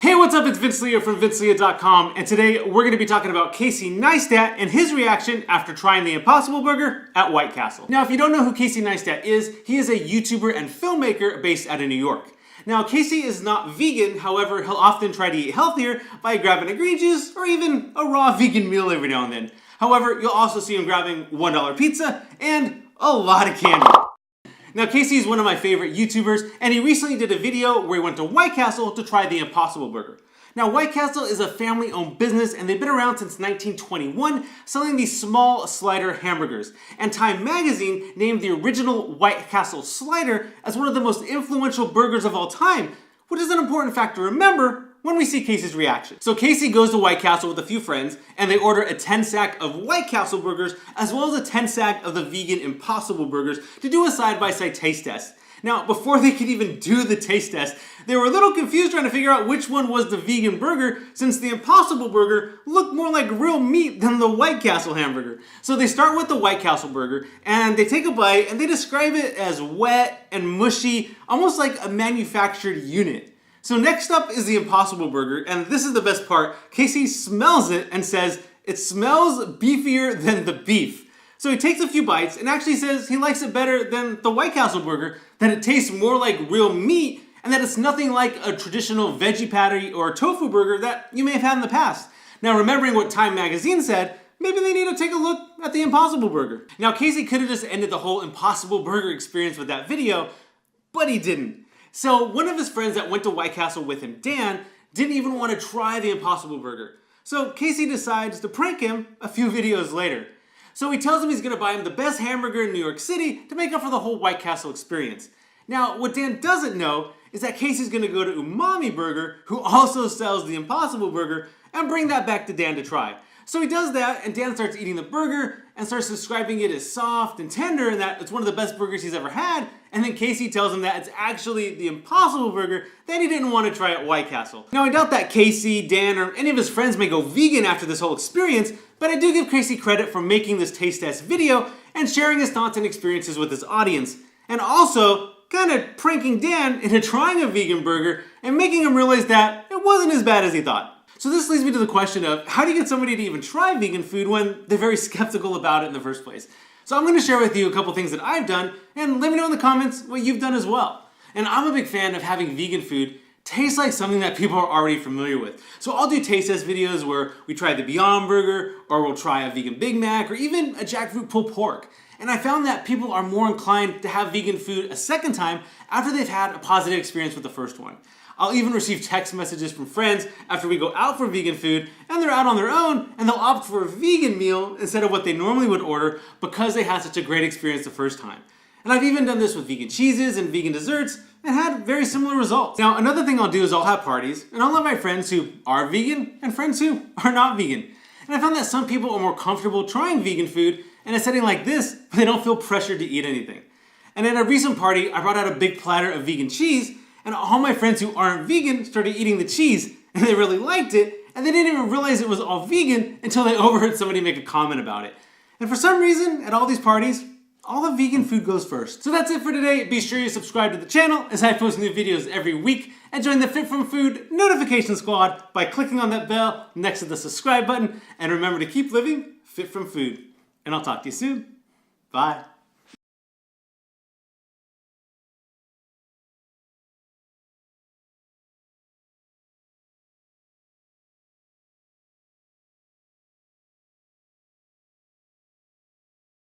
Hey, what's up? It's Vince Leo from VinceLeo.com, and today we're going to be talking about Casey Neistat and his reaction after trying the Impossible Burger at White Castle. Now, if you don't know who Casey Neistat is, he is a YouTuber and filmmaker based out of New York. Now, Casey is not vegan, however, he'll often try to eat healthier by grabbing a green juice or even a raw vegan meal every now and then. However, you'll also see him grabbing $1 pizza and a lot of candy. Now, Casey is one of my favorite YouTubers, and he recently did a video where he went to White Castle to try the Impossible Burger. Now, White Castle is a family-owned business, and they've been around since 1921, selling these small slider hamburgers. And Time magazine named the original White Castle slider as one of the most influential burgers of all time, which is an important fact to remember when we see Casey's reaction. So Casey goes to White Castle with a few friends, and they order a 10-sack of White Castle burgers, as well as a 10-sack of the vegan Impossible Burgers to do a side-by-side taste test. Now, before they could even do the taste test, they were a little confused trying to figure out which one was the vegan burger, since the Impossible Burger looked more like real meat than the White Castle hamburger. So they start with the White Castle burger, and they take a bite, and they describe it as wet and mushy, almost like a manufactured unit. So next up is the Impossible Burger, and this is the best part. Casey smells it and says, "It smells beefier than the beef." So he takes a few bites and actually says he likes it better than the White Castle Burger, that it tastes more like real meat, and that it's nothing like a traditional veggie patty or tofu burger that you may have had in the past. Now, remembering what Time magazine said, maybe they need to take a look at the Impossible Burger. Now, Casey could have just ended the whole Impossible Burger experience with that video, but he didn't. So one of his friends that went to White Castle with him, Dan, didn't even want to try the Impossible Burger. So Casey decides to prank him a few videos later. So he tells him he's going to buy him the best hamburger in New York City to make up for the whole White Castle experience. Now, what Dan doesn't know is that Casey's going to go to Umami Burger, who also sells the Impossible Burger, and bring that back to Dan to try. So he does that, and Dan starts eating the burger and starts describing it as soft and tender and that it's one of the best burgers he's ever had. And then Casey tells him that it's actually the Impossible Burger that he didn't want to try at White Castle. Now, I doubt that Casey, Dan, or any of his friends may go vegan after this whole experience, but I do give Casey credit for making this taste test video and sharing his thoughts and experiences with his audience. And also, kind of pranking Dan into trying a vegan burger and making him realize that it wasn't as bad as he thought. So this leads me to the question of, how do you get somebody to even try vegan food when they're very skeptical about it in the first place? So I'm going to share with you a couple things that I've done, and let me know in the comments what you've done as well. And I'm a big fan of having vegan food taste like something that people are already familiar with. So I'll do taste test videos where we try the Beyond Burger, or we'll try a vegan Big Mac, or even a jackfruit pulled pork. And I found that people are more inclined to have vegan food a second time after they've had a positive experience with the first one. I'll even receive text messages from friends after we go out for vegan food, and they're out on their own, and they'll opt for a vegan meal instead of what they normally would order because they had such a great experience the first time. And I've even done this with vegan cheeses and vegan desserts and had very similar results. Now, another thing I'll do is I'll have parties, and I'll let my friends who are vegan and friends who are not vegan. And I found that some people are more comfortable trying vegan food in a setting like this, but they don't feel pressured to eat anything. And at a recent party, I brought out a big platter of vegan cheese, and all my friends who aren't vegan started eating the cheese, and they really liked it, and they didn't even realize it was all vegan until they overheard somebody make a comment about it. And for some reason, at all these parties, all the vegan food goes first. So that's it for today. Be sure you subscribe to the channel as I post new videos every week, and join the Fit From Food notification squad by clicking on that bell next to the subscribe button. And remember to keep living fit from food. And I'll talk to you soon. Bye.